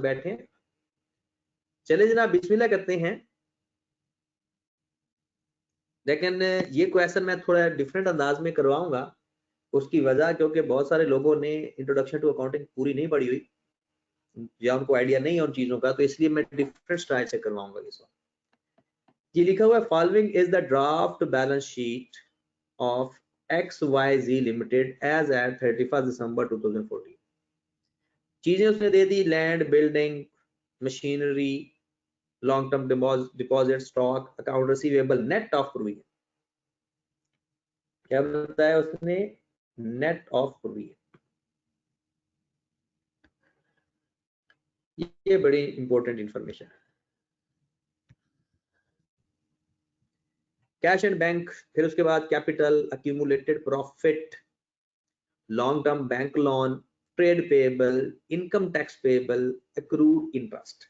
बैठे। चले जनाब बिस्मिल्लाह करते हैं। लेकिन ये क्वेश्चन मैं थोड़ा डिफरेंट अंदाज में करवाऊंगा, उसकी वजह क्योंकि बहुत सारे लोगों ने इंट्रोडक्शन टू अकाउंटिंग पूरी नहीं पढ़ी हुई या उनको आइडिया नहीं है उन चीजों का, तो इसलिए मैं डिफरेंट स्टाइल से करवाऊंगा इस वक्त। ये लिखा हुआ है following is the draft balance sheet of XYZ limited as at 31 December 2014। चीजें उसने दे दी, land, building, machinery, long term deposit, stock, account receivable, net of provision. क्या बताया उसने? Net of provision. ये बड़ी इंपॉर्टेंट इंफॉर्मेशन है। कैश एंड बैंक, फिर उसके बाद capital, accumulated profit, long term bank loan, trade payable, income tax payable, accrued interest.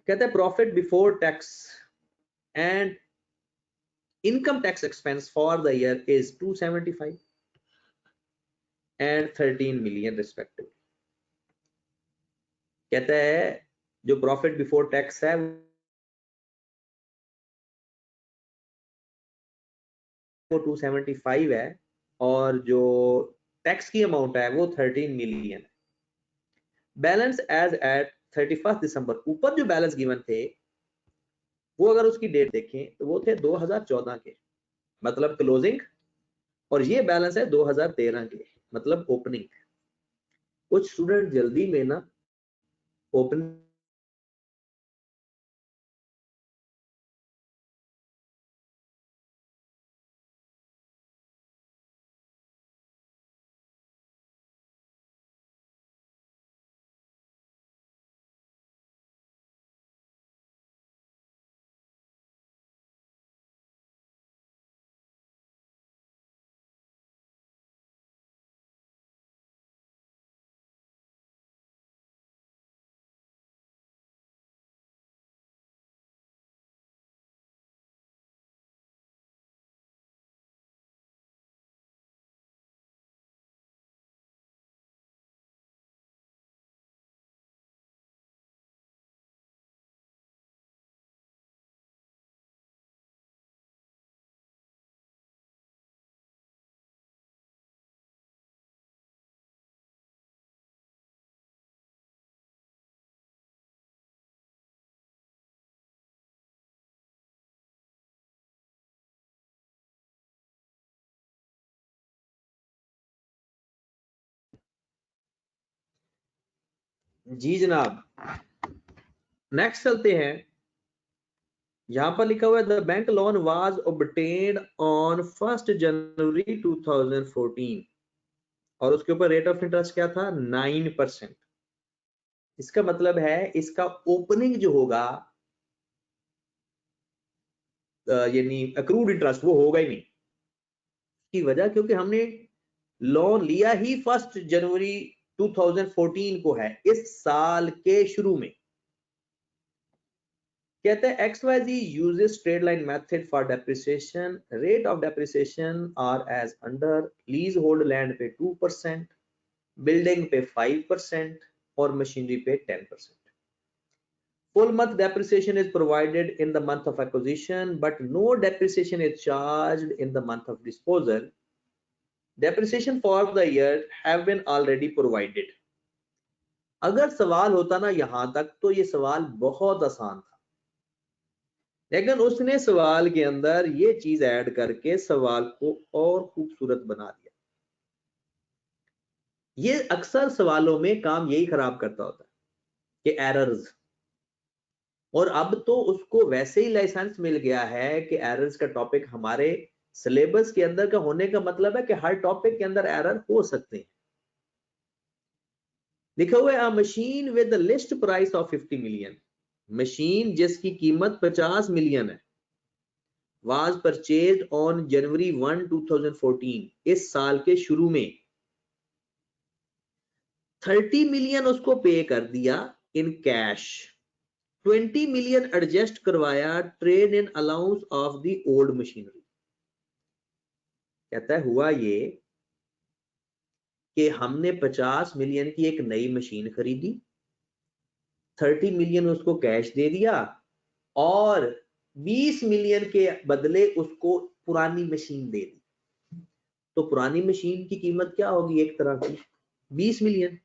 कहते हैं profit before tax and income tax expense for the year is 275 and 13 million respectively. कहता है जो profit before tax है वो 275 है और जो टैक्स की अमाउंट है वो 13 मिलियन है। बैलेंस एज एट 31 दिसंबर, ऊपर जो बैलेंस गिवन थे वो अगर उसकी डेट देखें तो वो थे 2014 के, मतलब क्लोजिंग, और ये बैलेंस है 2013 के, मतलब ओपनिंग। कुछ स्टूडेंट जल्दी में ना ओपनिंग जी जनाब नेक्स्ट चलते हैं। यहां पर लिखा हुआ है the bank loan was obtained on 1 जनवरी 2014 और उसके ऊपर रेट ऑफ इंटरेस्ट क्या था? 9%। इसका मतलब है इसका ओपनिंग जो होगा यानी अक्रूड इंटरेस्ट वो होगा ही नहीं। की वजह क्योंकि हमने लोन लिया ही 1 जनवरी 2014 को है, इस साल के शुरू में। कहते हैं XYZ uses straight line method for depreciation. Rate of depreciation are as under: leasehold land पे 2%, building पे 5% और machinery पे 10%. Full month depreciation is provided in the month of acquisition, but no depreciation is charged in the month of disposal. Depreciation for the year have been already provided. अगर सवाल होता ना यहां तक तो ये सवाल बहुत आसान था, लेकिन उसने सवाल के अंदर ये चीज ऐड करके सवाल को और खूबसूरत बना दिया। ये अक्सर सवालों में काम यही खराब करता होता है कि एरर्स, और अब तो उसको वैसे ही लाइसेंस मिल गया है कि एरर्स का टॉपिक हमारे सिलेबस के अंदर का होने का मतलब है कि हर टॉपिक के अंदर एरर हो सकते हैं। लिखा हुआ है machine with list price of 50 million, machine जिसकी कीमत 50 मिलियन है, was purchased on January 1, 2014, इस साल के शुरू में 30 मिलियन उसको पे कर दिया इन कैश, 20 मिलियन एडजस्ट करवाया trade in allowance of the old machinery. कहता है हुआ ये कि हमने 50 मिलियन की एक नई मशीन खरीदी, 30 मिलियन उसको कैश दे दिया और 20 मिलियन के बदले उसको पुरानी मशीन दे दी। तो पुरानी मशीन की कीमत क्या होगी एक तरह की 20 मिलियन,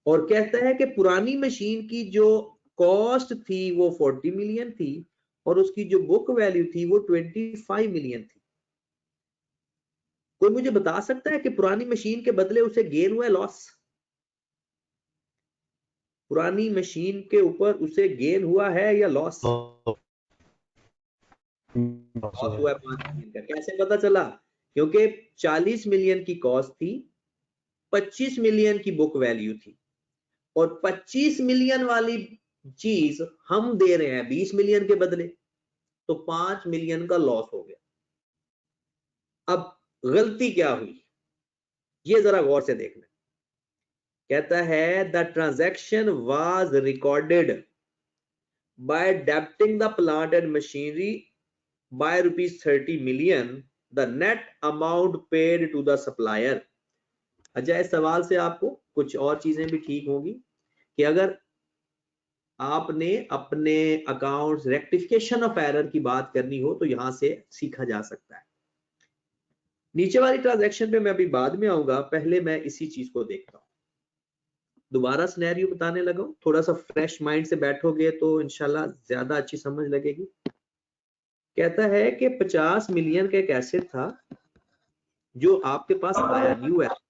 और कहता है कि पुरानी मशीन की जो कॉस्ट थी वो 40 मिलियन थी और उसकी जो बुक वैल्यू थी वो 25 मिलियन थी। कोई मुझे बता सकता है कि पुरानी मशीन के बदले उसे गेन हुआ लॉस? पुरानी मशीन के ऊपर उसे गेन हुआ है या लॉस? लॉस हुआ है 5 मिलियन का। कैसे पता चला? क्योंकि 40 मिलियन की कॉस्ट थी, 25 मिलियन की बुक वैल्यू थी और 25 मिलियन वाली चीज हम दे रहे हैं 20 मिलियन के बदले, तो 5 मिलियन का लॉस हो गया। अब गलती क्या हुई ये जरा गौर से देखना। कहता है the transaction was recorded by debiting the plant and machinery by ₹30 million the net amount paid to the supplier. अच्छा, इस सवाल से आपको कुछ और चीजें भी ठीक होंगी कि अगर आपने अपने अकाउंट्स रेक्टिफिकेशन ऑफ एरर की बात करनी हो तो यहां से सीखा जा सकता है। नीचे वाली ट्रांजैक्शन पे मैं अभी बाद में आऊंगा, पहले मैं इसी चीज को देखता हूं। दोबारा सिनेरियो बताने लगा हूं, थोड़ा सा फ्रेश माइंड से बैठोगे तो इंशाल्लाह ज्यादा अच्छी समझ लगेगी। कहता है कि 50 मिलियन का एक एसेट था जो आपके पास आया, न्यू एसेट।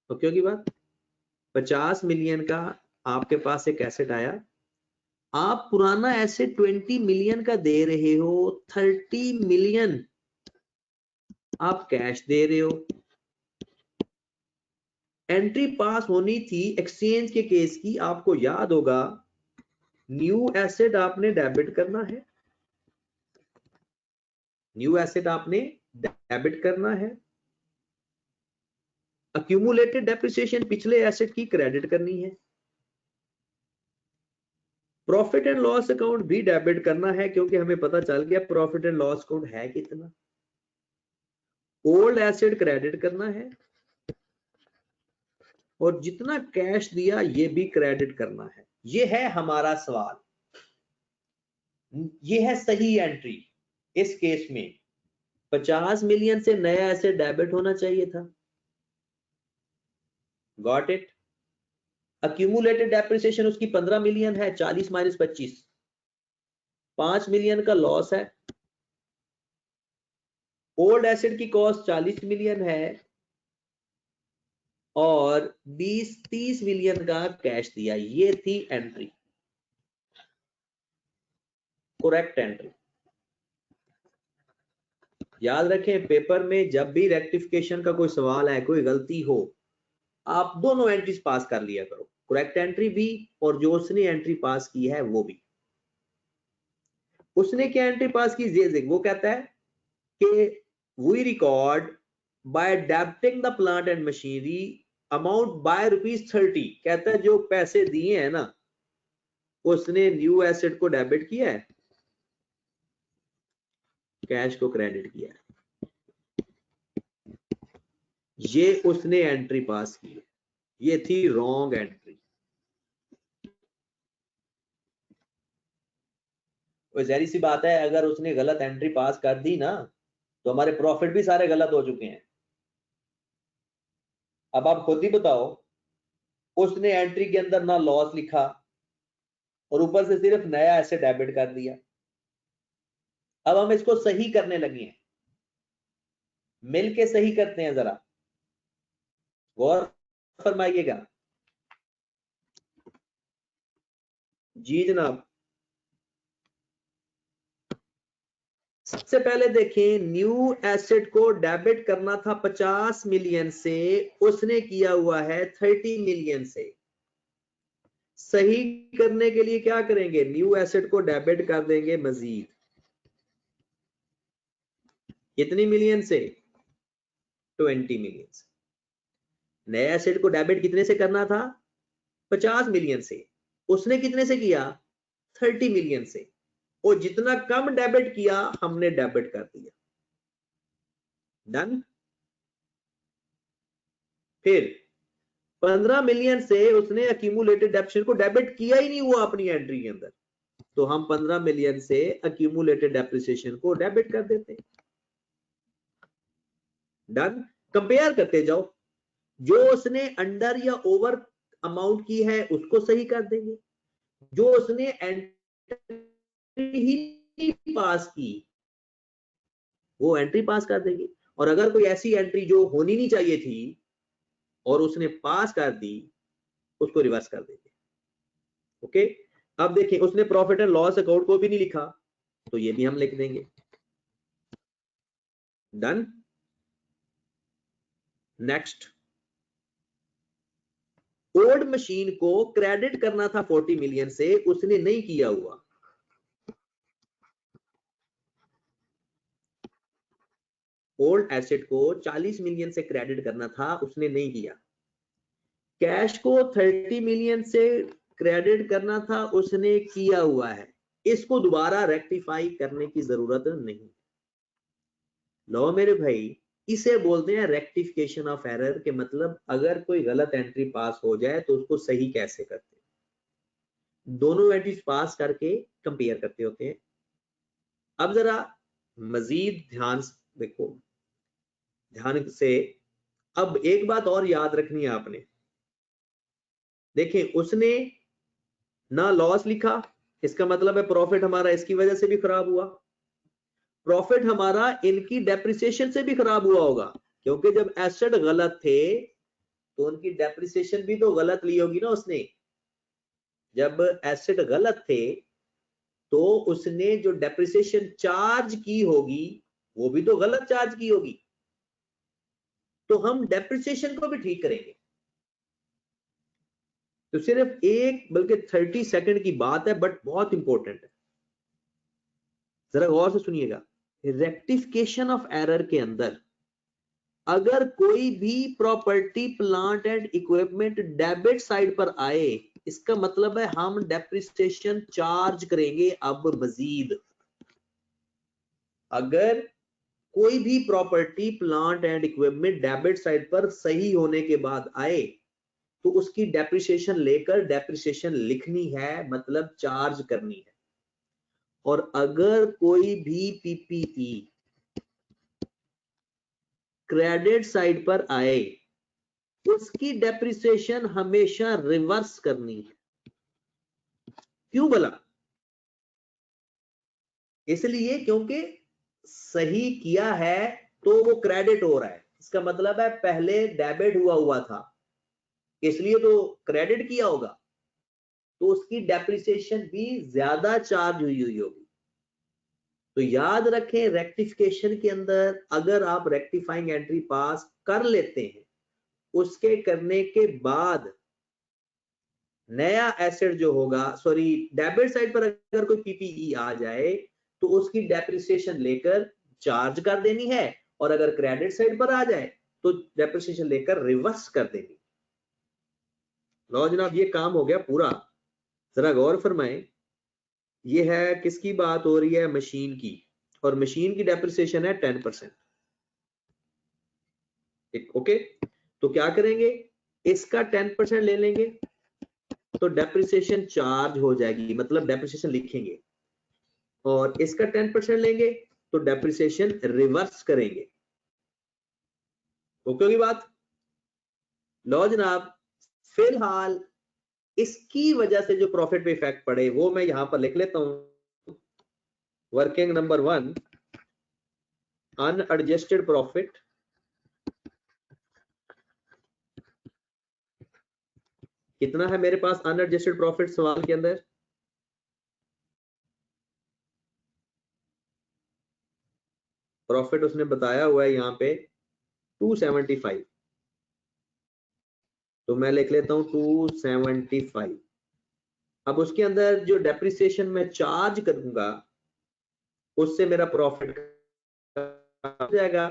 ओके की बात, 50 मिलियन का आपके पास एक एसेट आया, आप पुराना एसेट 20 मिलियन का दे रहे हो, 30 मिलियन आप कैश दे रहे हो। एंट्री पास होनी थी एक्सचेंज के केस की, आपको याद होगा न्यू एसेट आपने डेबिट करना है, न्यू एसेट आपने डेबिट करना है, अक्यूमुलेटेड डेप्रिसिएशन पिछले एसेट की क्रेडिट करनी है, प्रॉफिट एंड लॉस अकाउंट भी डेबिट करना है क्योंकि हमें पता चल गया प्रॉफिट एंड लॉस अकाउंट है कितना, ओल्ड एसेट क्रेडिट करना है और जितना कैश दिया ये भी क्रेडिट करना है। ये है हमारा सवाल, ये है सही एंट्री। इस केस में 50 मिलियन से नया एसेट डेबिट होना चाहिए था, गॉट इट। अक्यूमुलेटेड डेप्रिसिएशन उसकी 15 मिलियन है, 40 माइनस 25, 5 मिलियन का लॉस है। ओल्ड एसेट की कॉस्ट 40 मिलियन है और 20-30 मिलियन का कैश दिया, ये थी एंट्री, करेक्ट एंट्री। याद रखें पेपर में जब भी रेक्टिफिकेशन का कोई सवाल है, कोई गलती हो, आप दोनों एंट्रीज पास कर लिया करो, करेक्ट एंट्री भी और जो उसने एंट्री पास की है वो भी। उसने क्या एंट्री पास की, वो कहता है कि we record by debiting the plant and machinery amount by ₹30। कहता है जो पैसे दिए हैं ना उसने न्यू एसेट को डेबिट किया है, कैश को क्रेडिट किया है, ये उसने एंट्री पास की है, ये थी रॉन्ग एंट्री। जाहिर सी बात है अगर उसने गलत एंट्री पास कर दी ना तो हमारे प्रॉफिट भी सारे गलत हो चुके हैं। अब आप खुद ही बताओ, उसने एंट्री के अंदर ना लॉस लिखा और ऊपर से सिर्फ नया एसेट डेबिट कर दिया। अब हम इसको सही करने लगे हैं, मिलके सही करते हैं, जरा गौर फरमाइएगा। जी जनाब, सबसे पहले देखें न्यू एसेट को डेबिट करना था 50 मिलियन से, उसने किया हुआ है 30 मिलियन से। सही करने के लिए क्या करेंगे, न्यू एसेट को डेबिट कर देंगे मजीद, कितनी मिलियन से, 20 मिलियन से। नया एसेट को डेबिट कितने से करना था, 50 मिलियन से, उसने कितने से किया, 30 मिलियन से। और जितना कम डेबिट किया हमने डेबिट कर दिया, डन। फिर 15 मिलियन से उसने अक्यूमुलेटेड डेप्रिसिएशन को डेबिट किया ही नहीं हुआ अपनी एंट्री के अंदर, तो हम 15 मिलियन से अक्यूमुलेटेड डेप्रिसिएशन को डेबिट कर देते हैं, डन। कंपेयर करते जाओ, जो उसने अंडर या ओवर अमाउंट की है उसको सही कर देंगे, जो उसने एंट्री ही पास की वो एंट्री पास कर देंगे, और अगर कोई ऐसी एंट्री जो होनी नहीं चाहिए थी और उसने पास कर दी उसको रिवर्स कर देंगे। ओके, अब देखिए उसने प्रॉफिट एंड लॉस अकाउंट को भी नहीं लिखा, तो ये भी हम लिख देंगे, डन। नेक्स्ट, ओल्ड मशीन को क्रेडिट करना था 40 मिलियन से, उसने नहीं किया हुआ, ओल्ड एसेट को 40 मिलियन से क्रेडिट करना था, उसने नहीं किया। कैश को 30 मिलियन से क्रेडिट करना था, उसने किया हुआ है, इसको दोबारा रेक्टिफाई करने की जरूरत नहीं। लो मेरे भाई, इसे बोलते हैं रेक्टिफिकेशन ऑफ एरर, के मतलब अगर कोई गलत एंट्री पास हो जाए तो उसको सही कैसे करते हैं, दोनों एंट्रीज पास करके कंपेयर करते होते हैं। अब जरा मजीद ध्यान देखो, ध्यान से, अब एक बात और याद रखनी है आपने, देखें उसने ना लॉस लिखा, इसका मतलब है प्रॉफिट हमारा इसकी वजह से भी खराब हुआ, प्रॉफिट हमारा इनकी डेप्रिसिएशन से भी खराब हुआ होगा, क्योंकि जब एसेट गलत थे तो उनकी डेप्रिसिएशन भी तो गलत ली होगी ना उसने, जब एसेट गलत थे तो उसने जो डेप्रिसिएशन चार्ज की होगी वो भी तो गलत चार्ज की होगी, तो हम डेप्रिसिएशन को भी ठीक करेंगे। तो सिर्फ एक बल्कि 30 सेकंड की बात है, बट बहुत इंपॉर्टेंट है, जरा गौर से सुनिएगा। रेक्टिफिकेशन ऑफ एरर के अंदर अगर कोई भी property plant and equipment debit side पर आए, इसका मतलब है हम डेप्रिसिएशन चार्ज करेंगे अब मजीद। अगर कोई भी property plant and equipment debit side पर सही होने के बाद आए तो उसकी डेप्रिसिएशन लेकर डेप्रिसिएशन लिखनी है, मतलब चार्ज करनी है। और अगर कोई भी पीपीई क्रेडिट साइड पर आए उसकी डेप्रिसिएशन हमेशा रिवर्स करनी है। क्यों भला? इसलिए क्योंकि सही किया है तो वो क्रेडिट हो रहा है, इसका मतलब है पहले डेबिट हुआ था इसलिए तो क्रेडिट किया होगा, तो उसकी डेप्रिसिएशन भी ज्यादा चार्ज हुई होगी। तो याद रखें, रेक्टिफिकेशन के अंदर अगर आप रेक्टिफाइंग एंट्री पास कर लेते हैं, उसके करने के बाद नया एसेट जो होगा, सॉरी डेबिट साइड पर अगर कोई पीपीई आ जाए तो उसकी डेप्रिसिएशन लेकर चार्ज कर देनी है, और अगर क्रेडिट साइड पर आ जाए तो डेप्रिसिएशन लेकर रिवर्स कर देनी। लो जनाब, ये काम हो गया पूरा। जरा गौर फरमाएं, ये है किसकी बात हो रही है? मशीन की, और मशीन की डेप्रिसिएशन है 10%। ओके, तो क्या करेंगे, इसका 10% ले लेंगे तो डेप्रिसिएशन चार्ज हो जाएगी, मतलब डेप्रिसिएशन लिखेंगे, और इसका 10% लेंगे तो डेप्रिसिएशन रिवर्स करेंगे। ओके की बात? लो जनाब, फिलहाल इसकी वजह से जो प्रॉफिट पे इफेक्ट पड़े वो मैं यहां पर लिख लेता हूं। वर्किंग नंबर 1, अनएडजस्टेड प्रॉफिट कितना है मेरे पास? अनएडजस्टेड प्रॉफिट सवाल के अंदर प्रॉफिट उसने बताया हुआ है यहां पे 275, तो मैं लिख लेता हूं 275। अब उसके अंदर जो डेप्रिसिएशन मैं चार्ज करूंगा उससे मेरा प्रॉफिट हो जाएगा,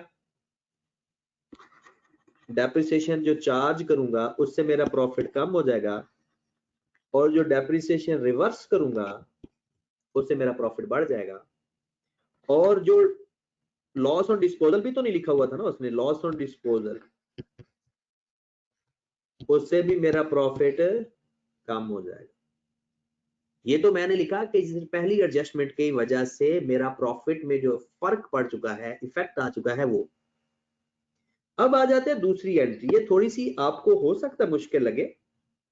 डेप्रिसिएशन जो चार्ज करूंगा उससे मेरा प्रॉफिट कम हो जाएगा, और जो डेप्रिसिएशन रिवर्स करूंगा उससे मेरा प्रॉफिट बढ़ जाएगा। और जो लॉस ऑन डिस्पोजल भी तो नहीं लिखा हुआ था ना उसमें, लॉस ऑन डिस्पोजल, उससे भी मेरा प्रॉफिट कम हो जाएगा। ये तो मैंने लिखा कि पहली एडजस्टमेंट की वजह से मेरा प्रॉफिट में जो फर्क पड़ चुका है, इफेक्ट आ चुका है वो। अब आ जाते हैं दूसरी एंट्री। ये थोड़ी सी आपको हो सकता है मुश्किल लगे,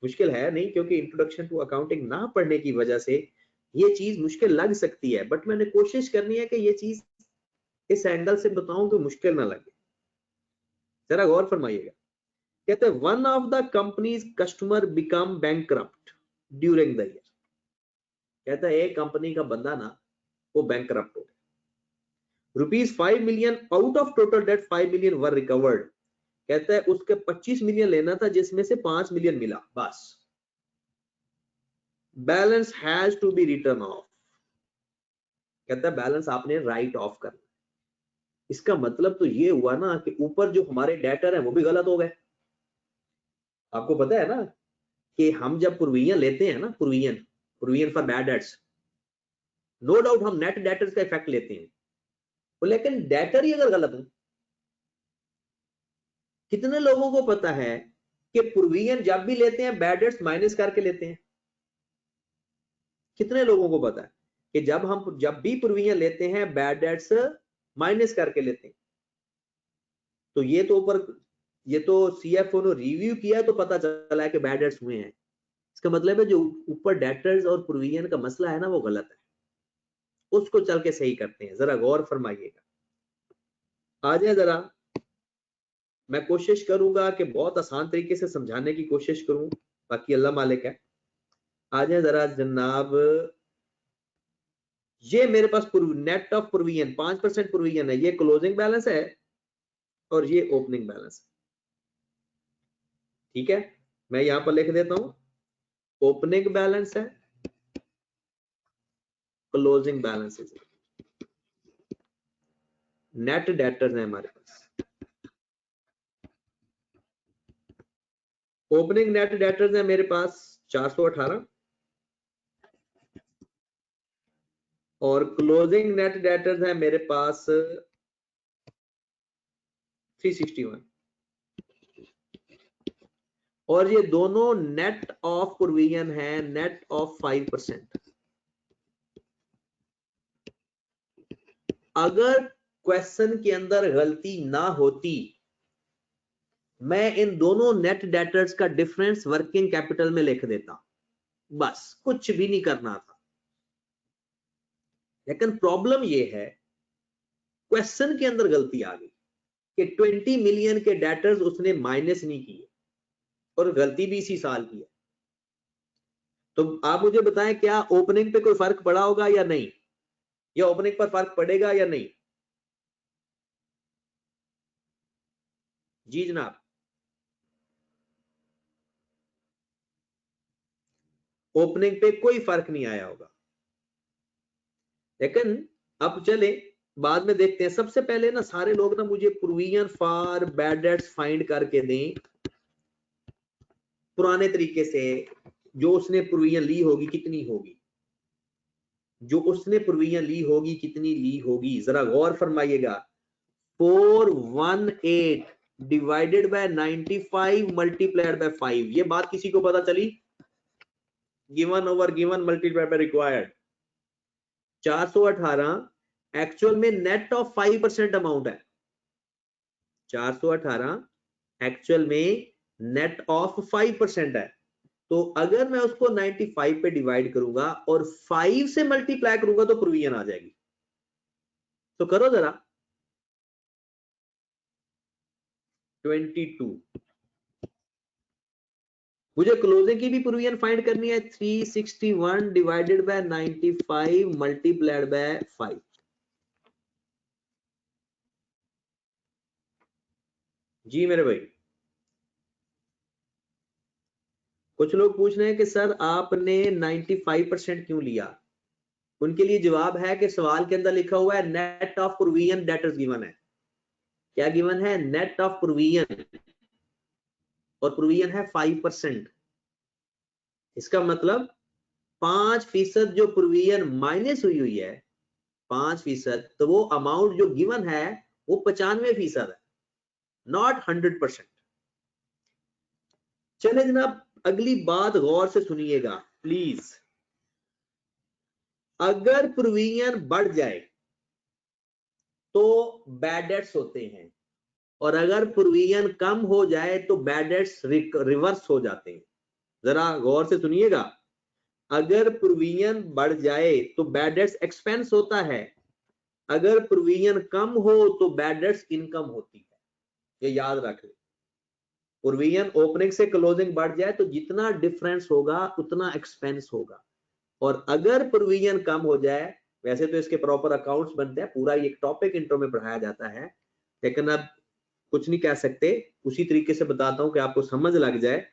मुश्किल है नहीं, क्योंकि इंट्रोडक्शन टू अकाउंटिंग ना पढ़ने की वजह से ये चीज मुश्किल लग सकती है, बट मैंने कोशिश करनी है कि ये चीज इस एंगल से बताऊं कि मुश्किल ना लगे। जरा गौर फरमाइएगा। कहते हैं one of the companies customer become bankrupt during the year. कहता है एक कंपनी का बंदा ना वो बैंकरप्ट हो गया। ₹5 million out of total date 5 million were recovered. कहता है उसके 25 मिलियन लेना था जिसमें से 5 मिलियन मिला बस। Balance has to be written off. कहता है बैलेंस आपने राइट ऑफ करना। इसका मतलब तो ये हुआ ना कि ऊपर जो हमारे डेटर है वो भी गलत हो गए। आपको पता है ना कि हम जब प्रोविजन लेते हैं ना, provision for bad debts, no doubt हम नेट डेटर्स का इफेक्ट लेते हैं, लेकिन डेटर ही अगर गलत हो। कितने लोगों को पता है कि प्रोविजन जब भी लेते हैं बैड डेट्स माइनस करके लेते हैं? कितने लोगों को पता है कि जब भी प्रोविजन लेते हैं बैड डेट्स माइनस करके लेते हैं? तो ये तो सीएफओ ने रिव्यू किया तो पता चला है कि बैड डेट्स हुए हैं। इसका मतलब है जो ऊपर डेटर्स और प्रोविजन का मसला है ना वो गलत है, उसको चल के सही करते हैं। जरा गौर फरमाइएगा। आ जाए जरा, मैं कोशिश करूंगा कि बहुत आसान तरीके से समझाने की कोशिश करूं, बाकी अल्लाह मालिक है। आ जाए जरा जनाब। ये मेरे पास नेट ऑफ प्रोविजन 5% प्रोविजन है, ये क्लोजिंग बैलेंस है और ये ओपनिंग बैलेंस है। ठीक है, मैं यहां पर लिख देता हूं ओपनिंग बैलेंस है, क्लोजिंग बैलेंस है, नेट डेटर्स है हमारे पास। ओपनिंग नेट डेटर्स है मेरे पास 418 और क्लोजिंग नेट डेटर्स है मेरे पास 361। और ये दोनों नेट ऑफ प्रोविजन है, नेट ऑफ 5%। अगर क्वेश्चन के अंदर गलती ना होती, मैं इन दोनों नेट डेटर्स का डिफरेंस वर्किंग कैपिटल में लिख देता, बस कुछ भी नहीं करना था। लेकिन प्रॉब्लम ये है क्वेश्चन के अंदर गलती आ गई कि 20 मिलियन के डेटर्स उसने माइनस नहीं किए और गलती भी इसी साल की है। तो आप मुझे बताएं क्या ओपनिंग पे कोई फर्क पड़ा होगा या नहीं, या ओपनिंग पर फर्क पड़ेगा या नहीं? जी जनाब, ओपनिंग पे कोई फर्क नहीं आया होगा। लेकिन अब चले बाद में देखते हैं। सबसे पहले ना सारे लोग ना मुझे provision for bad dates find करके दें पुराने तरीके से। जो उसने प्रोविजन ली होगी कितनी होगी, जो उसने प्रोविजन ली होगी कितनी ली होगी, जरा गौर फरमाइएगा। 418 डिवाइडेड बाय 95 मल्टीप्लाइड बाय 5, ये बात किसी को पता चली? Given over given multiplied by required. 418 actual में नेट ऑफ 5% अमाउंट है। 418 एक्चुअल में नेट ऑफ 5% है। तो अगर मैं उसको 95 पे डिवाइड करूंगा और 5 से मल्टीप्लाई करूंगा तो प्रोविजन आ जाएगी। तो करो जरा 22। मुझे क्लोजिंग की भी प्रोविजन फाइंड करनी है। 361 डिवाइडेड बाय 95 मल्टीप्लाइड बाय 5। जी मेरे भाई, कुछ लोग पूछ रहे हैं कि सर आपने 95% क्यों लिया? उनके लिए जवाब है कि सवाल के अंदर लिखा हुआ है net of provision debtors given है। क्या गिवन है? नेट ऑफ प्रोविजन, और प्रोविजन है 5%। इसका मतलब 5% जो प्रोविजन माइनस हुई है 5%, तो वो अमाउंट जो गिवन है वो 95% है, नॉट 100%। चले जनाब, अगली बात गौर से सुनिएगा प्लीज। अगर प्रोविजन बढ़ जाए तो बैड डेट्स होते हैं, और अगर प्रोविजन कम हो जाए तो बैड डेट्स रिवर्स हो जाते हैं। जरा गौर से सुनिएगा, अगर प्रोविजन बढ़ जाए तो बैड डेट्स एक्सपेंस होता है, अगर प्रोविजन कम हो तो बैड डेट्स इनकम होती है, ये याद रख ले। प्रोविजन ओपनिंग से क्लोजिंग बढ़ जाए तो जितना डिफरेंस होगा उतना एक्सपेंस होगा, और अगर प्रोविजन कम हो जाए, वैसे तो इसके प्रॉपर अकाउंट्स बनते हैं, पूरा एक टॉपिक इंट्रो में पढ़ाया जाता है, लेकिन अब कुछ नहीं कह सकते, उसी तरीके से बताता हूं कि आपको समझ लग जाए।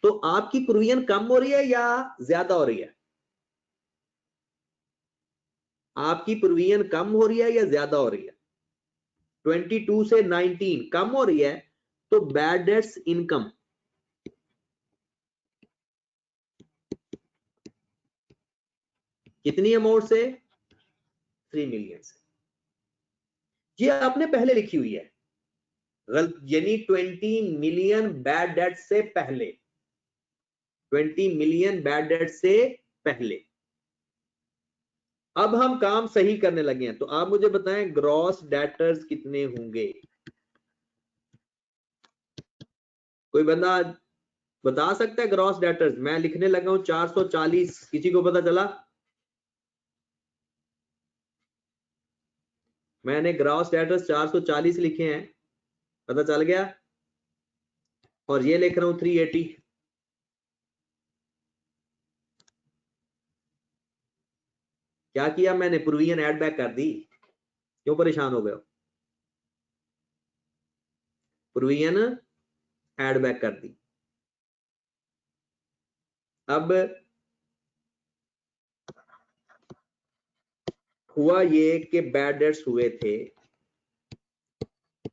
तो आपकी प्रोविजन कम हो रही है या ज्यादा हो रही है? आपकी प्रोविजन कम हो रही है या ज्यादा हो रही है? 22 से 19 कम हो रही है, तो बैड डेट्स इनकम कितनी अमाउंट से? 3 मिलियन से। ये आपने पहले लिखी हुई है, यानी 20 मिलियन बैड डेट से पहले, 20 मिलियन बैड डेट से पहले। अब हम काम सही करने लगे हैं, तो आप मुझे बताएं ग्रॉस डेटर्स कितने होंगे? कोई बंदा बता सकता है ग्रॉस डेटर्स? मैं लिखने लगा हूं 440, किसी को पता चला? मैंने ग्रॉस डेटर्स 440 लिखे हैं, पता चल गया? और ये लिख रहा हूं 380। क्या किया मैंने? प्रोविजन ऐड बैक कर दी। क्यों परेशान हो गए? प्रोविजन ऐड बैक कर दी। अब हुआ ये कि बैड डेट्स हुए थे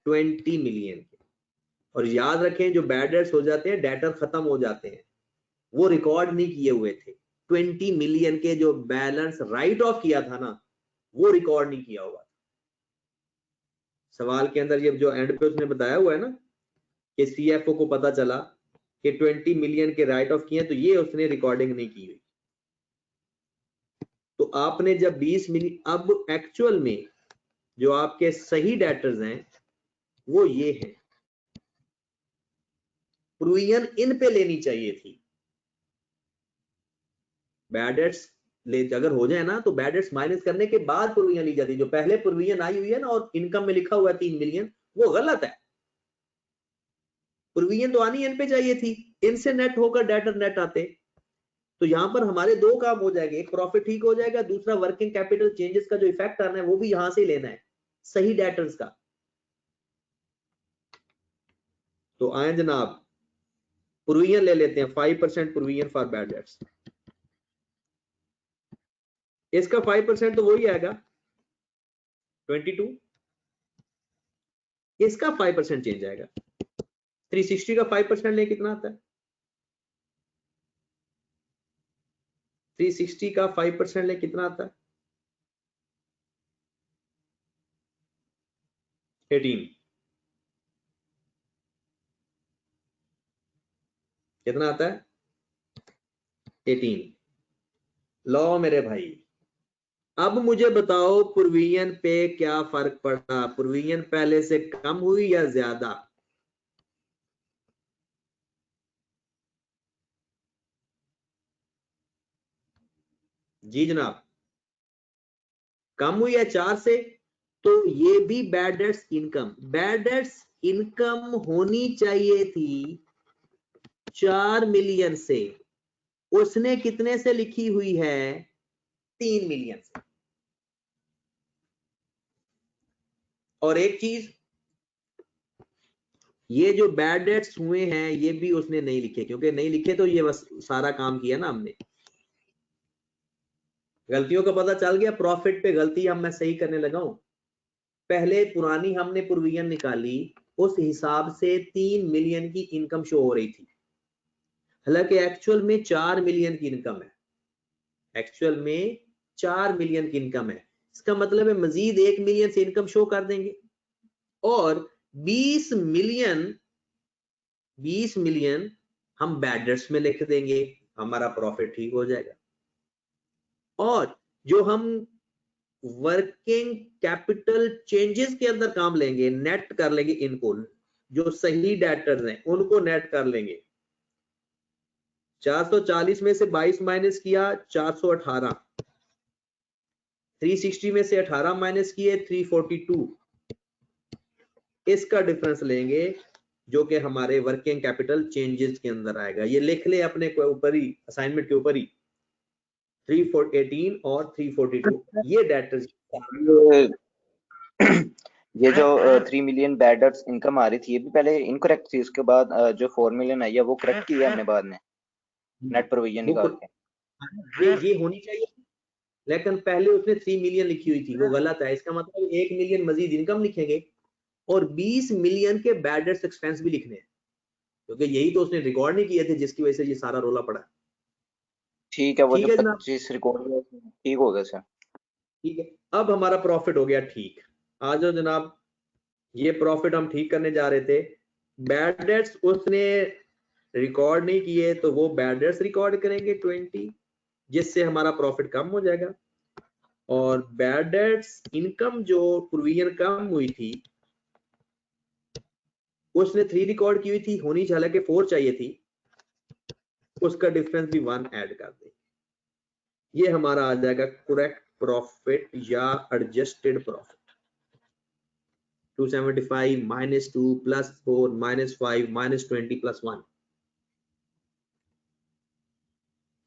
20 मिलियन के, और याद रखें जो बैड डेट्स हो जाते हैं, डेटर खत्म हो जाते हैं, वो रिकॉर्ड नहीं किए हुए थे। 20 मिलियन के जो बैलेंस राइट ऑफ किया था ना, वो रिकॉर्ड नहीं किया हुआ। सवाल के अंदर ये जो एंड पे उसने बताया हुआ है ना कि सीएफओ को पता चला कि 20 मिलियन के राइट ऑफ किए, तो ये उसने रिकॉर्डिंग नहीं की हुई। तो आपने जब 20 मिलियन, अब एक्चुअल में जो आपके सही डेटर्स हैं वो ये हैं, प्रोविजन इन पे लेनी चाहिए थी। बैड डेट्स अगर हो जाए ना तो बैड डेट्स माइनस करने के बाद प्रोविजन ली जाती है। जो पहले प्रोविजन आई हुई है ना और इनकम में लिखा हुआ है 3 मिलियन, वो गलत है। प्रोविजन तो आनी इन पे चाहिए थी, इनसे नेट होकर डेटर नेट आते। तो यहां पर हमारे दो काम हो जाएंगे, एक प्रॉफिट ठीक हो जाएगा, दूसरा वर्किंग कैपिटल चेंजेस का जो इफेक्ट आना है वो भी यहां से ही लेना है, सही डेटर्स का। तो आए जनाब, प्रोविजन ले लेते हैं, 5% प्रोविजन फॉर बैड डेट्स। इसका 5% तो वही आएगा 22, इसका 5% चेंज आएगा। 360 का 5% ले कितना आता है? 360 का 5% ले कितना आता है? 18। कितना आता है? 18। लो मेरे भाई, अब मुझे बताओ प्रोविजन पे क्या फर्क पड़ा? प्रोविजन पहले से कम हुई या ज्यादा? जी जनाब, कम हुई है 4 से, तो ये भी bad debts income, bad debts income होनी चाहिए थी 4 मिलियन से, उसने कितने से लिखी हुई है? 3 मिलियन से। और एक चीज, ये जो बैड डेट्स हुए हैं ये भी उसने नहीं लिखे, क्योंकि नहीं लिखे तो ये बस सारा काम किया ना हमने। गलतियों का पता चल गया, प्रॉफिट पे गलती हम मैं सही करने लगा हूं। पहले पुरानी हमने प्रोविजन निकाली, उस हिसाब से 3 मिलियन की इनकम शो हो रही थी, हालांकि एक्चुअल में 4 मिलियन की इनकम है। एक्चुअल में 4 मिलियन की इनकम है। इसका मतलब है मजीद 1 मिलियन से इनकम शो कर देंगे और 20 मिलियन हम बैड डेट्स में लिख देंगे, हमारा प्रॉफिट ठीक हो जाएगा। और जो हम वर्किंग कैपिटल चेंजेस के अंदर काम लेंगे, नेट कर लेंगे इनको, जो सही डेटर्स हैं उनको नेट कर लेंगे। 440 में से 22 माइनस किया 418, 360 में से 18 माइनस किए 342, इसका डिफरेंस लेंगे जो कि हमारे वर्किंग कैपिटल चेंजेस के अंदर आएगा। ये लिख ले अपने को ऊपर ही, असाइनमेंट के ऊपर ही, 318 और 342 ये डेटर्स। ये जो 3 मिलियन बैड डेट्स इनकम आ रही थी, ये भी पहले इनकरेक्ट थी, उसके बाद जो 4 मिलियन आई है वो करेक्ट की है हमने बाद में नेट प्रोविजन निकाल के। ये होनी चाहिए, लेकिन पहले उसने 3 मिलियन लिखी हुई थी, वो गलत है। इसका मतलब 1 मिलियन मजीद इनकम लिखेंगे और 20 मिलियन के बैड डेट्स एक्सपेंस भी लिखने हैं, क्योंकि यही तो उसने रिकॉर्ड नहीं किए थे जिसकी वजह से ये सारा रोला पड़ा। ठीक है, वो ठीक जो है जनाब, 25 रिकॉर्ड ठीक हो गया सर। ठीक है, अब हमारा प्रॉफिट हो गया ठीक। आ जाओ जनाब, ये प्रॉफिट हम ठीक करने जा रहे थे। बैड डेट्स उसने रिकॉर्ड नहीं किए तो वो बैड डेट्स रिकॉर्ड करेंगे 20, जिससे हमारा प्रॉफिट कम हो जाएगा। और बैड डेट्स इनकम जो प्रोविजन कम हुई थी उसने 3 रिकॉर्ड की हुई थी, होनी चाहिए कि 4 चाहिए थी, उसका डिफरेंस भी 1 ऐड कर दे। ये हमारा आ जाएगा करेक्ट प्रॉफिट या adjusted profit. 275 minus 2 plus 4 minus 5 minus 20 plus 1,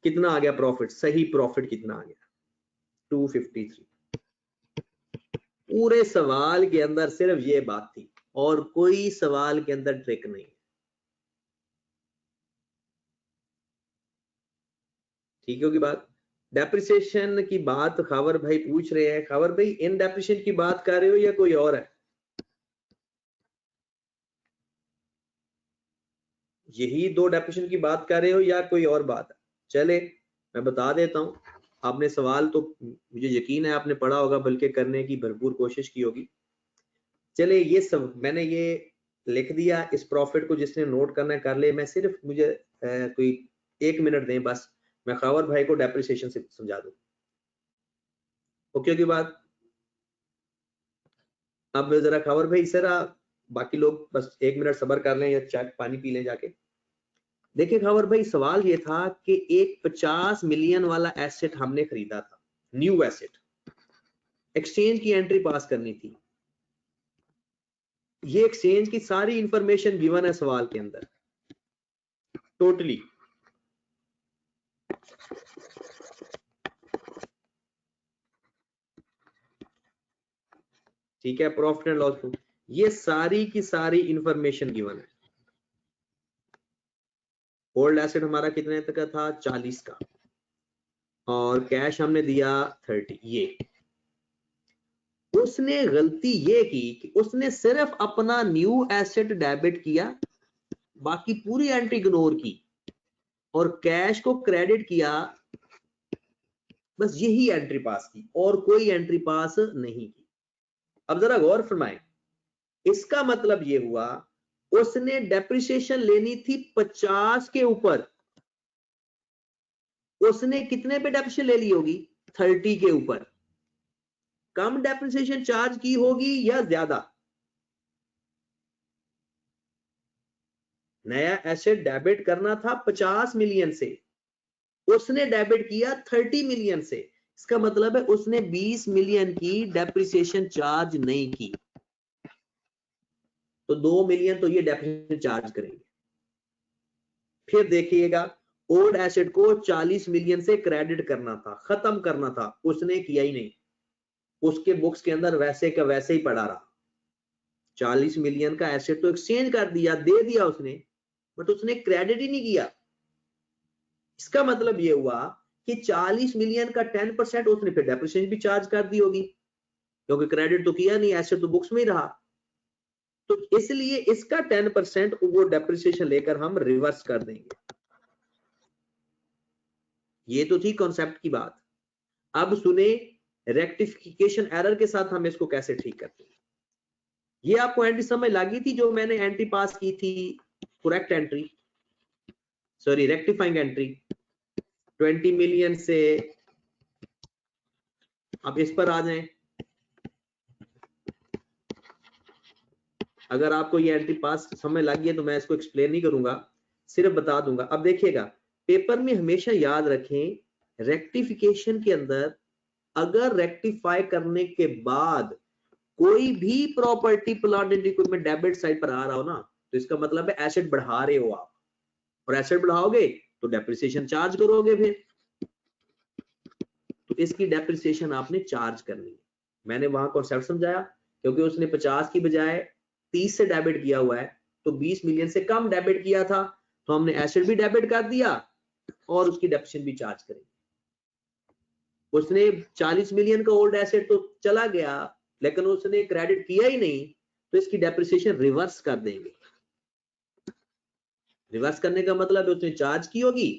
कितना आ गया प्रॉफिट? सही प्रॉफिट कितना आ गया? 253। पूरे सवाल के अंदर सिर्फ ये बात थी और कोई सवाल के अंदर ट्रिक नहीं। ठीक होगी बात? डेप्रिसिएशन की बात खबर भाई पूछ रहे हैं, खबर भाई इन डेप्रिसिएशन की बात कर रहे हो या कोई और है? यही 2 डेप्रिसिएशन की बात कर रहे हो या कोई और बात है? चले मैं बता देता हूं, आपने सवाल तो मुझे यकीन है आपने पढ़ा होगा, बल्कि करने की भरपूर कोशिश की होगी। चले ये सब मैंने ये लिख दिया, इस प्रॉफिट को जिसने नोट करना है कर ले। मैं सिर्फ मुझे कोई 1 मिनट दें बस, मैं खबर भाई को डेप्रिसिएशन से समझा दूं। ओके की बात? अब जरा खबर भाई सर बाकी लोग बस 1 मिनट सब्र कर लें या चाय पानी पी लें जाके। देखिए खबर भाई, सवाल ये था कि एक 50 मिलियन वाला एसेट हमने खरीदा था, न्यू एसेट, एक्सचेंज की एंट्री पास करनी थी। ये एक्सचेंज की सारी इंफॉर्मेशन गिवन है सवाल के अंदर टोटली। ठीक है, प्रॉफिट एंड लॉस, ये सारी की सारी इंफॉर्मेशन गिवन है। होल्ड एसेट हमारा कितने तक का था? 40 का, और कैश हमने दिया 30। ये उसने गलती ये की कि उसने सिर्फ अपना न्यू एसेट डेबिट किया, बाकी पूरी एंट्री इग्नोर की, और कैश को क्रेडिट किया, बस यही एंट्री पास की और कोई एंट्री पास नहीं की। अब जरा गौर फरमाएं, इसका मतलब ये हुआ उसने डेप्रिसिएशन लेनी थी 50 के ऊपर, उसने कितने पे डेप्रिसिएशन ले ली होगी? 30 के ऊपर। कम डेप्रिसिएशन चार्ज की होगी या ज्यादा? नया एसेट डेबिट करना था 50 मिलियन से, उसने डेबिट किया 30 मिलियन से। इसका मतलब है उसने 20 मिलियन की डेप्रिसिएशन चार्ज नहीं की, तो 2 मिलियन तो ये डेप्रिसिएशन चार्ज करेंगे। फिर देखिएगा, ओल्ड एसेट को 40 मिलियन से क्रेडिट करना था, खत्म करना था, उसने किया ही नहीं, उसके बुक्स के अंदर वैसे का वैसे ही पड़ा रहा। 40 मिलियन का एसेट तो एक्सचेंज कर दिया, दे दिया उसने, बट उसने क्रेडिट ही नहीं किया। इसका मतलब ये हुआ कि 40 मिलियन का 10% उसने फिर डेप्रिसिएशन भी चार्ज कर दी होगी, क्योंकि क्रेडिट तो किया नहीं, एसेट तो बुक्स में ही रहा। तो इसलिए इसका 10% वो डेप्रिसिएशन लेकर हम रिवर्स कर देंगे। ये तो थी कॉन्सेप्ट की बात। अब सुने रेक्टिफिकेशन एरर के साथ हम इसको कैसे ठीक करते हैं। ये आपको एंट्री समझ लगी थी जो मैंने एंट्री पास की थी, correct entry, sorry rectifying entry 20 million से। अब इस पर आ जाएं, अगर आपको ये एंट्री पास समझ लगी है तो मैं इसको एक्सप्लेन नहीं करूंगा, सिर्फ बता दूंगा। अब देखिएगा पेपर में हमेशा याद रखें रेक्टिफिकेशन के अंदर अगर रेक्टिफाई करने के बाद कोई भी property plant and equipment debit side पर आ रहा हो ना, तो इसका मतलब है एसेट बढ़ा रहे हो आप, और एसेट बढ़ाओगे तो डेप्रिसिएशन चार्ज करोगे फिर, तो इसकी डेप्रिसिएशन आपने चार्ज करनी है। मैंने वहां कॉन्सेप्ट समझाया, क्योंकि उसने 50 की बजाय 30 से डेबिट किया हुआ है, तो 20 मिलियन से कम डेबिट किया था, तो हमने एसेट भी डेबिट कर दिया और उसकी डेप्रिसिएशन भी चार्ज करेंगे। उसने 40 मिलियन का ओल्ड एसेट तो चला गया, लेकिन उसने क्रेडिट किया ही नहीं, तो इसकी डेप्रिसिएशन रिवर्स कर देंगे। रिवर्स करने का मतलब है उसने चार्ज की होगी,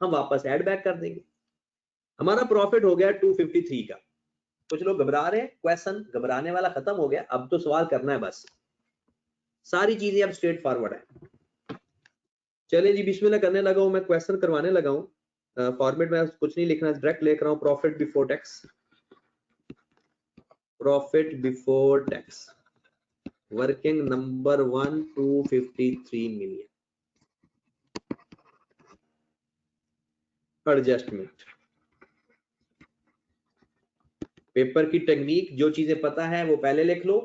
हम वापस ऐड बैक कर देंगे। हमारा प्रॉफिट हो गया 253 का। कुछ लोग घबरा रहे हैं, क्वेश्चन घबराने वाला खत्म हो गया, अब तो सवाल करना है बस, सारी चीजें अब स्ट्रेट फॉरवर्ड है। चलिए जी बिस्मिल्लाह करने लगा हूं, मैं क्वेश्चन करवाने लगा हूं। फॉर्मेट में कुछ नहीं लिखना, डायरेक्ट लिख रहा हूं, profit before tax, profit before tax, working number 1 253 million, adjustment. Paper की टेक्निक, जो चीजें पता है वो पहले लिख लो,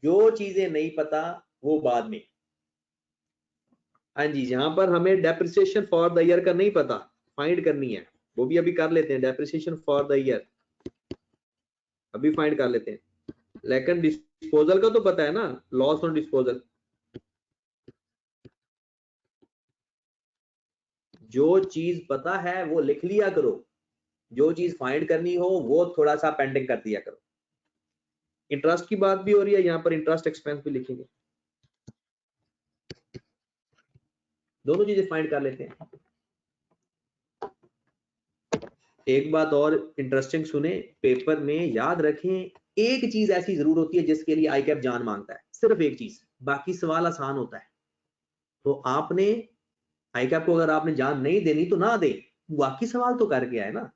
जो चीजें नहीं पता वो बाद में। हाँ जी, जहां पर हमें डेप्रिसिएशन फॉर द ईयर का नहीं पता, फाइंड करनी है, वो भी अभी कर लेते हैं। डेप्रिसिएशन फॉर द ईयर अभी फाइंड कर लेते हैं, लेकिन डिस्पोजल का तो पता है ना, लॉस ऑन डिस्पोजल। जो चीज पता है वो लिख लिया करो, जो चीज फाइंड करनी हो वो थोड़ा सा पेंडिंग कर दिया करो। इंटरेस्ट की बात भी हो रही है, यहाँ पर इंटरेस्ट एक्सपेंस भी लिखेंगे, दोनों चीजें फाइंड कर लेते हैं। एक बात और इंटरेस्टिंग सुने, पेपर में याद रखें एक चीज ऐसी जरूर होती है जिसके लिए आई कैप जान मांगता है, सिर्फ एक चीज, बाकी सवाल आसान होता है। तो आपने आई कैप को अगर आपने जान नहीं देनी तो ना दे, बाकी सवाल तो करके आए ना,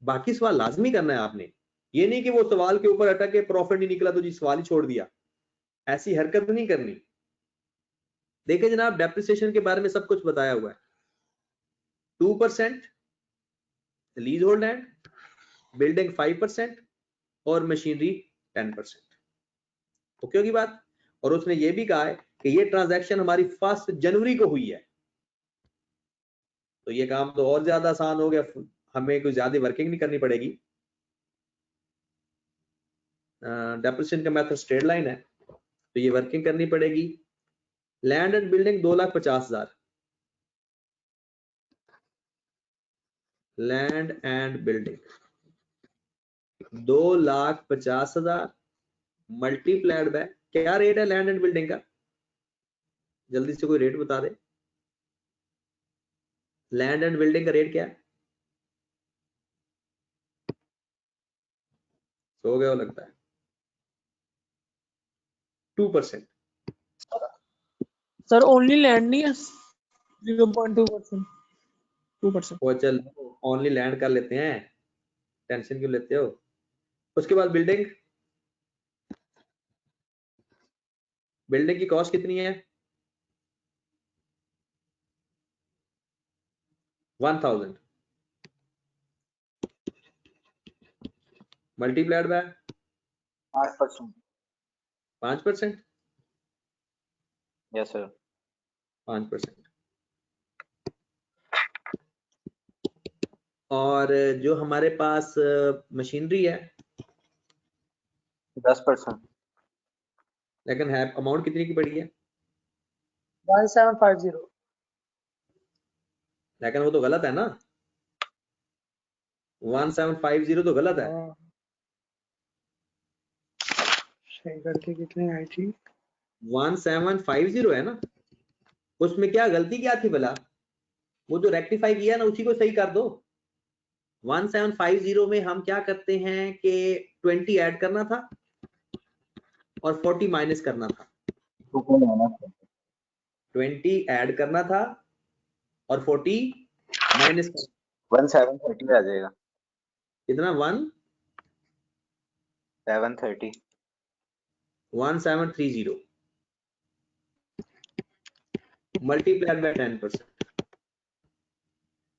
बाकी सवाल लाजमी करना है आपने। ये नहीं कि वो सवाल के ऊपर अटक के प्रॉफिट नहीं निकला तो जी सवाल ही छोड़ दिया, ऐसी हरकत नहीं करनी। देखिए जनाब, डेप्रिसिएशन के बारे में सब कुछ बताया हुआ है। 2% लीज होल्ड लैंड, बिल्डिंग 5% और मशीनरी 10%। ओके होगी बात। और उसने ये भी कहा है कि ये ट्रांजैक्शन हमारी 1 जनवरी को हुई है, तो ये काम तो और ज्यादा आसान हो गया, हमें कोई ज्यादा वर्किंग नहीं करनी पड़ेगी। डेप्रिसिएशन का मेथड स्ट्रेट लाइन है, तो ये वर्किंग करनी पड़ेगी। Land and building 2,50,000, land and building 2,50,000 multiplied by, क्या रेट है लैंड एंड बिल्डिंग का, जल्दी से कोई रेट बता दे। लैंड एंड बिल्डिंग का रेट क्या है? सो गया लगता है। 2%। सर ओनली लैंड नहीं है, 0.2%, 2%। वो चल ओनली लैंड कर लेते हैं, टेंशन क्यों लेते हो। उसके बाद बिल्डिंग, बिल्डिंग की कॉस्ट कितनी है? 1,000 मल्टीप्लाइड बाय 5%। 5%। Yes sir. 5%। और जो हमारे पास मशीनरी है 10%। लेकिन है अमाउंट कितनी की पड़ी है? 1750। लेकिन वो तो गलत है ना, 1750 तो गलत है। सही करके कितनी आई थी? 1750 है ना, उसमें क्या गलती क्या थी भला? वो जो रेक्टिफाई किया ना उसी को सही कर दो, 1750 में हम क्या करते हैं कि 20 ऐड करना था और 40 माइनस करना था। 20 ऐड करना था और 40 माइनस 1730 आ जाएगा। कितना? 1730 1730 मल्टीप्लाइड बाय 10%।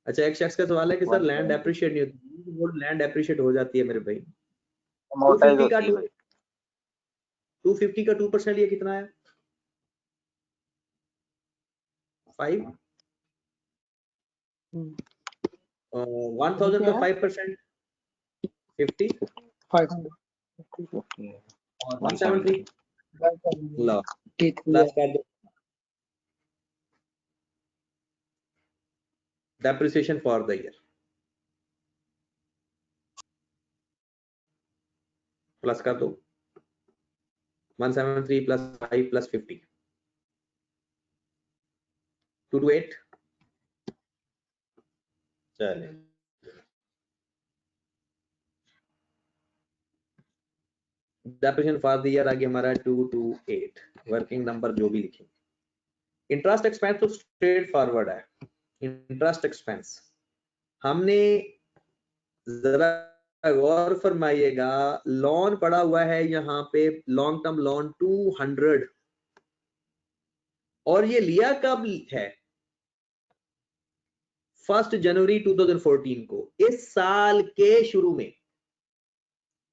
अच्छा, एक शख्स का सवाल है कि सर लैंड एप्रिशिएट नहीं होती। वो लैंड एप्रिशिएट हो जाती है मेरे भाई। मोटाइज 250 का होती है भाई। 250 का 2% लिए कितना है? 5। 1000 का 5% 50 500 और 173 लो ठीक प्लस कर दो। Depreciation for the year plus कर दो 173 प्लस 5 प्लस 50 228। चले डेप्रिसिएशन फॉर द ईयर आगे हमारा 228 वर्किंग नंबर जो भी लिखें। इंटरेस्ट एक्सपेंस तो स्ट्रेट फॉरवर्ड है। इंटरेस्ट एक्सपेंस हमने जरा गौर फरमाइएगा, लोन पड़ा हुआ है यहाँ पे लॉन्ग टर्म लोन 200 और ये लिया कब है? 1 जनवरी 2014 को, इस साल के शुरू में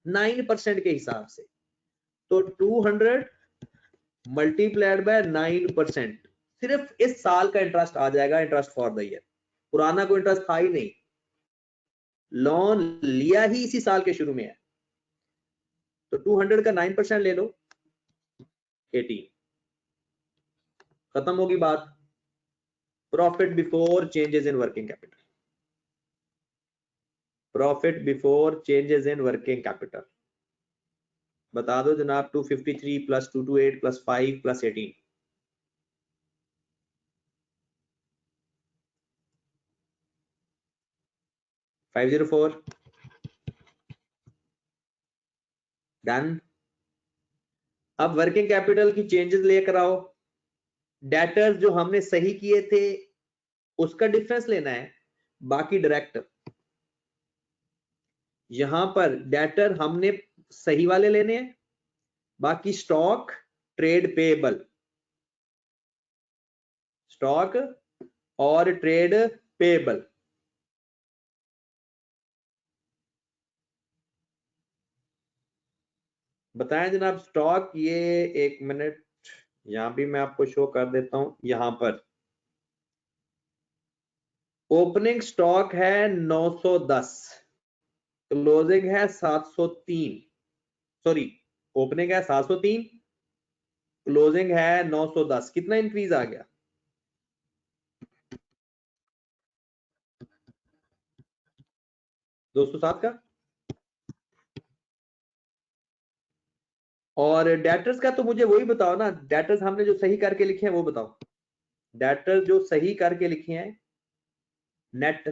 9% के हिसाब से। तो 200 मल्टीप्लाइड बाय 9%, सिर्फ इस साल का इंटरेस्ट आ जाएगा, इंटरेस्ट फॉर द ईयर। पुराना कोई इंटरेस्ट था ही नहीं, लोन लिया ही इसी साल के शुरू में है। तो 200 का 9% ले लो 18। खत्म होगी बात। Profit before changes in working capital. Profit before changes in working capital बता दो जनाब। 253 प्लस 228 प्लस 5 प्लस 18 504 डन। अब वर्किंग कैपिटल की चेंजेस लेकर आओ। डेटर्स जो हमने सही किए थे उसका डिफरेंस लेना है, बाकी डायरेक्ट। यहां पर डेटर हमने सही वाले लेने हैं, बाकी स्टॉक ट्रेड पेबल, स्टॉक और ट्रेड पेबल। बताएं जनाब स्टॉक। ये एक मिनट, यहां भी मैं आपको शो कर देता हूं। यहां पर ओपनिंग स्टॉक है 910, क्लोजिंग है 703। सॉरी, ओपनिंग है 703, क्लोजिंग है 910। कितना इंक्रीज आ गया? 207 का। और डेटर्स का तो मुझे वही बताओ ना, डेटर्स हमने जो सही करके लिखे हैं वो बताओ। डेटर्स जो सही करके लिखे हैं, नेट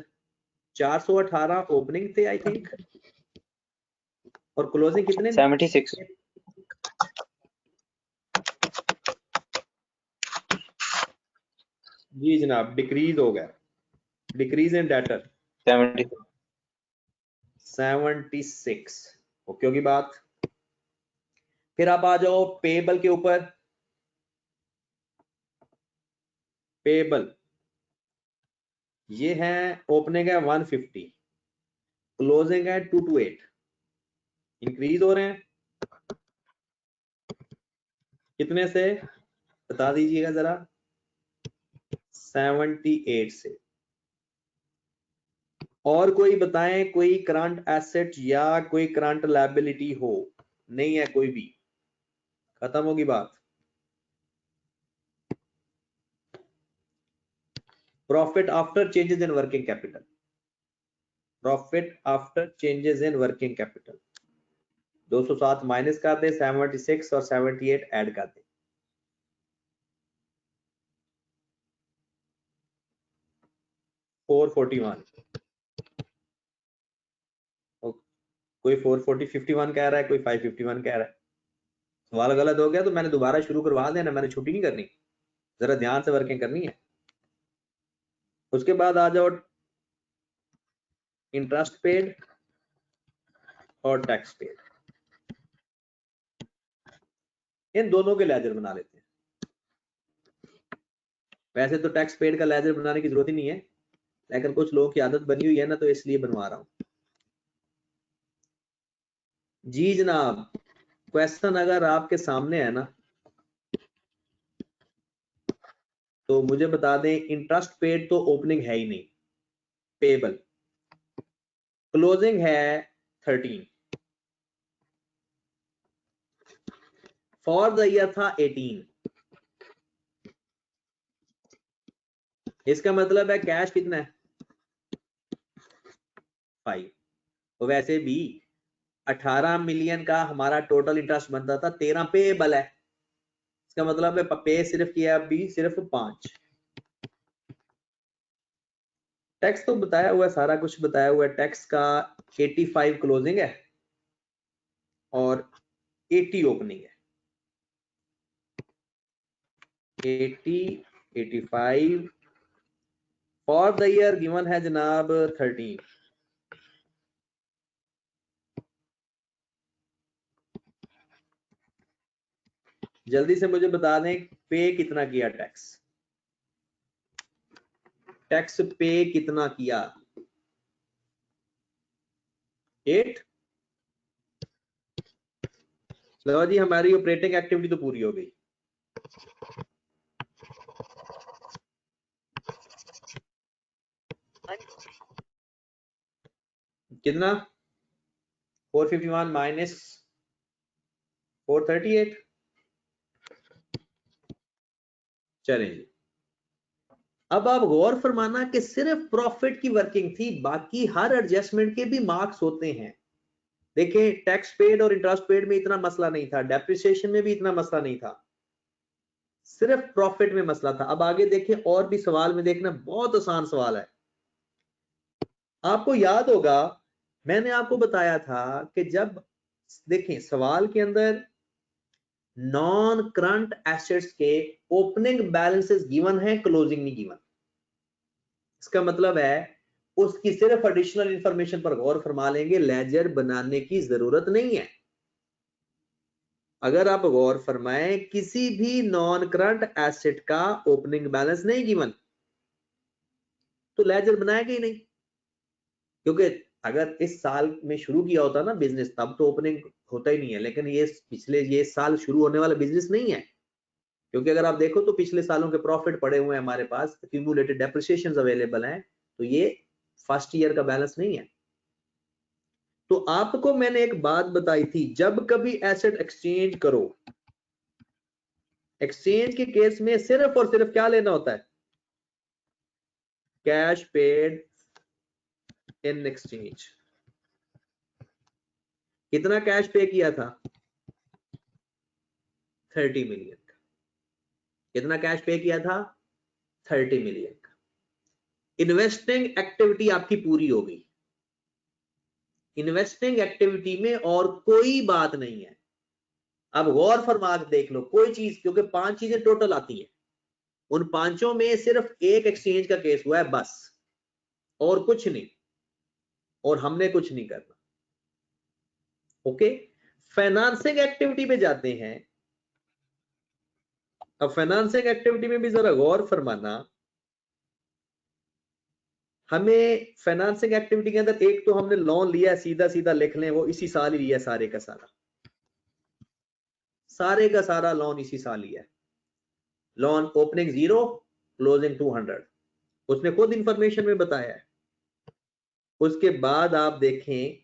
418 ओपनिंग थे आई थिंक, और क्लोजिंग कितने? 76 जी जनाब, डिक्रीज हो गया, डिक्रीज इन डेटर 76। ओके होगी बात। फिर आप आ जाओ पेबल के ऊपर। पेबल ये है, ओपनिंग है 150, क्लोजिंग है 228, इंक्रीज हो रहे हैं कितने से बता दीजिएगा जरा? 78 से। और कोई बताएं कोई करंट एसेट या कोई करंट लायबिलिटी हो? नहीं है कोई भी, खत्म होगी बात। Profit after changes in working capital, profit after changes in working capital 207 minus कर दे, 76 और 78 ऐड कर दे। $441 कोई 44051 कह रहा है, कोई 551 कह रहा है। सवाल गलत हो गया तो मैंने दोबारा शुरू करवा देना, मैंने छुट्टी नहीं करनी, जरा ध्यान से वर्किंग करनी है। उसके बाद आ जाओ इंटरेस्ट पेड और टैक्स पेड, इन दोनों के लेजर बना लेते हैं। वैसे तो टैक्स पेड का लेजर बनाने की जरूरत ही नहीं है, लेकिन कुछ लोगों की आदत बनी हुई है ना, तो इसलिए बनवा रहा हूं। जी जनाब, क्वेश्चन अगर आपके सामने है ना तो मुझे बता दें, इंटरेस्ट पेड तो ओपनिंग है ही नहीं, पेबल क्लोजिंग है 13, फॉर द ईयर था 18। इसका मतलब है कैश कितना है 5। तो वैसे भी 18 मिलियन का हमारा टोटल इंटरेस्ट बनता था, 13 पेबल है। इसका मतलब है पे सिर्फ किया अभी सिर्फ 5। टैक्स तो बताया हुआ है, सारा कुछ बताया हुआ है। टैक्स का 85 क्लोजिंग है और 80 ओपनिंग है। 80 85 फॉर द ईयर गिवन है जनाब 13। जल्दी से मुझे बता दें पे कितना किया टैक्स, टैक्स पे कितना किया 8। चलो जी, हमारी ऑपरेटिंग एक्टिविटी तो पूरी हो गई। कितना 451 माइनस 438। चलें जी, अब आप गौर फरमाना कि सिर्फ प्रॉफिट की वर्किंग थी, बाकी हर एडजस्टमेंट के भी मार्क्स होते हैं। देखिए टैक्स पेड और इंटरेस्ट पेड में इतना मसला नहीं था, डेप्रिसिएशन में भी इतना मसला नहीं था, सिर्फ प्रॉफिट में मसला था। अब आगे देखें, और भी सवाल में देखना, बहुत आसान सवाल है। आपको याद होगा मैंने आपको बताया था कि जब देखें सवाल के अंदर नॉन करंट एसेट्स के ओपनिंग बैलेंसेस गिवन है, क्लोजिंग नहीं गिवन। इसका मतलब है उसकी सिर्फ एडिशनल इंफॉर्मेशन पर गौर फरमा लेंगे, लेजर बनाने की जरूरत नहीं है। अगर आप गौर फरमाएं, किसी भी नॉन करंट एसेट का ओपनिंग बैलेंस नहीं गिवन तो लेजर बनाएगा ही नहीं, क्योंकि अगर इस साल में शुरू किया होता ना बिजनेस तब तो ओपनिंग होता ही नहीं है। लेकिन ये साल शुरू होने वाला बिजनेस नहीं है, क्योंकि अगर आप देखो तो पिछले सालों के प्रॉफिट पड़े हुए हैं हमारे पास, एक्यूमुलेटेड डेप्रिसिएशंस अवेलेबल हैं, तो ये फर्स्ट ईयर का बैलेंस नहीं है। तो आपको मैंने एक बात बताई थी, जब कभी एसेट एक्सचेंज करो, एक्सचेंज के केस में सिर्फ और सिर्फ क्या लेना होता है, कैश पेड इन एक्सचेंज। कितना कैश पे किया था 30 मिलियन का। कितना कैश पे किया था 30 मिलियन का। इन्वेस्टिंग एक्टिविटी आपकी पूरी हो गई। इन्वेस्टिंग एक्टिविटी में और कोई बात नहीं है। अब गौर फरमा के देख लो कोई चीज, क्योंकि 5 चीजें टोटल आती हैं, उन 5 में सिर्फ एक एक्सचेंज का केस हुआ है बस, और कुछ नहीं, और हमने कुछ नहीं करना। ओके, फाइनेंसिंग एक्टिविटी पे जाते हैं। अब फाइनेंसिंग एक्टिविटी में भी जरा गौर फरमाना, हमें फाइनेंसिंग एक्टिविटी के अंदर एक तो हमने लोन लिया, सीधा सीधा लिख लें, वो इसी साल ही लिया, सारे का सारा लोन इसी साल लिया। लोन ओपनिंग 0, क्लोजिंग 200, उसने खुद इंफॉर्मेशन में बताया है। उसके बाद आप देखें,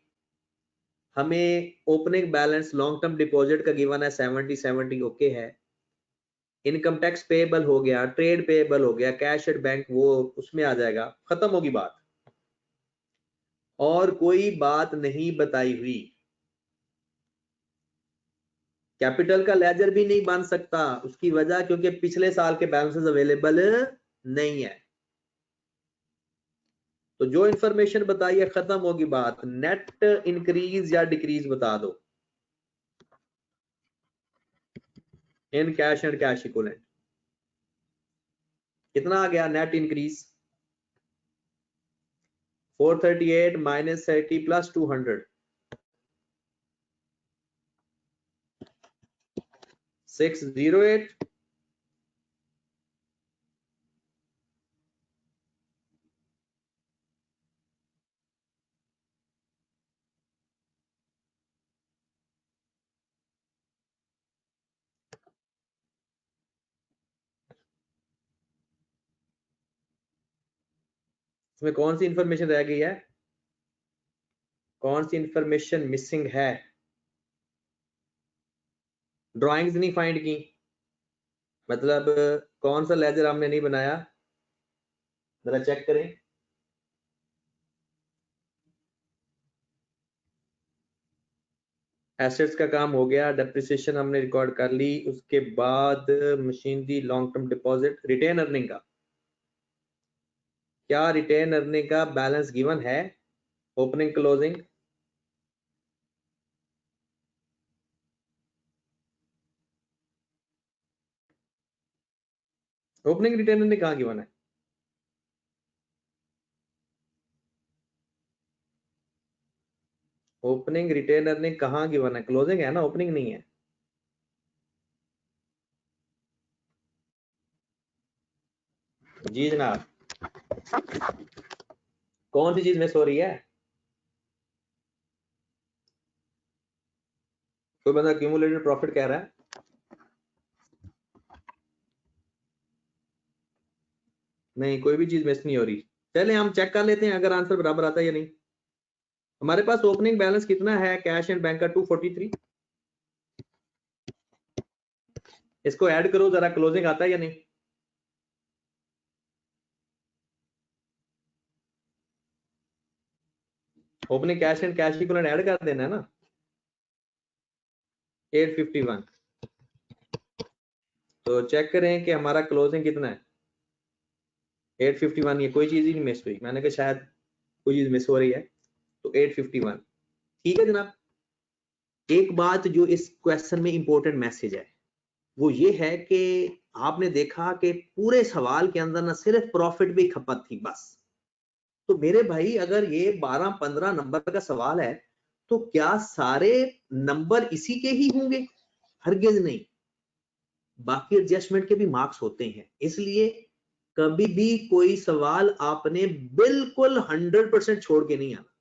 हमें opening balance long term deposit का गिवन है 70 ओके है। इनकम टैक्स पेएबल हो गया, ट्रेड पेएबल हो गया, कैश एट बैंक वो उसमें आ जाएगा, खत्म होगी बात। और कोई बात नहीं बताई हुई। कैपिटल का लेजर भी नहीं बन सकता, उसकी वजह क्योंकि पिछले साल के बैलेंसेस अवेलेबल नहीं है। तो जो इंफॉर्मेशन बताइए खत्म होगी बात। नेट इंक्रीज या डिक्रीज बता दो in cash and cash equivalent. कितना आ गया नेट इंक्रीज? 438 माइनस 30 प्लस 200 608 इसमें कौन सी इंफॉर्मेशन रह गई है? कौन सी इंफॉर्मेशन मिसिंग है? ड्राइंग्स नहीं फाइंड की, मतलब कौन सा लेजर हमने नहीं बनाया, जरा चेक करें। एसेट्स का काम हो गया, डेप्रिसिएशन हमने रिकॉर्ड कर ली, उसके बाद machinery long term deposit, retain earning का क्या? रिटेन अर्निंग का बैलेंस गिवन है opening closing? Opening retain earning कहाँ गिवन है? ओपनिंग रिटेन अर्निंग कहाँ गिवन है? क्लोजिंग है ना, ओपनिंग नहीं है। जी जनाब, कौन सी चीज मिस हो रही है? कोई बंदा क्यूमुलेटेड प्रॉफिट कह रहा है? नहीं, कोई भी चीज मिस नहीं हो रही। चले हम चेक कर लेते हैं अगर आंसर बराबर आता है या नहीं। हमारे पास ओपनिंग बैलेंस कितना है कैश एंड बैंक का? 243। इसको ऐड करो जरा, क्लोजिंग आता है या नहीं? Opening cash and cash equivalent add कर देना है ना। 851। तो चेक करें कि हमारा क्लोजिंग कितना है। 851। ये कोई चीज ही नहीं मिस हुई, मैंने कहा शायद कोई चीज मिस हो रही है, तो 851 ठीक है जनाब। एक बात जो इस क्वेश्चन में इंपॉर्टेंट मैसेज है वो ये है कि आपने देखा कि पूरे सवाल के अंदर ना सिर्फ प्रॉफिट भी खपत थी बस। तो मेरे भाई अगर ये 12-15 नंबर का सवाल है तो क्या सारे नंबर इसी के ही होंगे? हरगिज नहीं, बाकी एडजस्टमेंट के भी मार्क्स होते हैं। इसलिए कभी भी कोई सवाल आपने बिल्कुल 100% छोड़ के नहीं आना।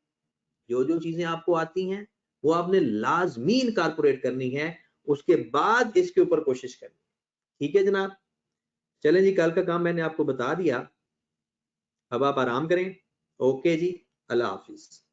जो जो चीजें आपको आती हैं वो आपने लाजमी इनकॉर्पोरेट करनी है, उसके बाद इसके ऊपर कोशिश करनी। ठीक है जनाब, चलें जी, कल का काम मैंने आपको बता दिया, अब आप आराम करें। ओके जी, अल्लाह हाफिज।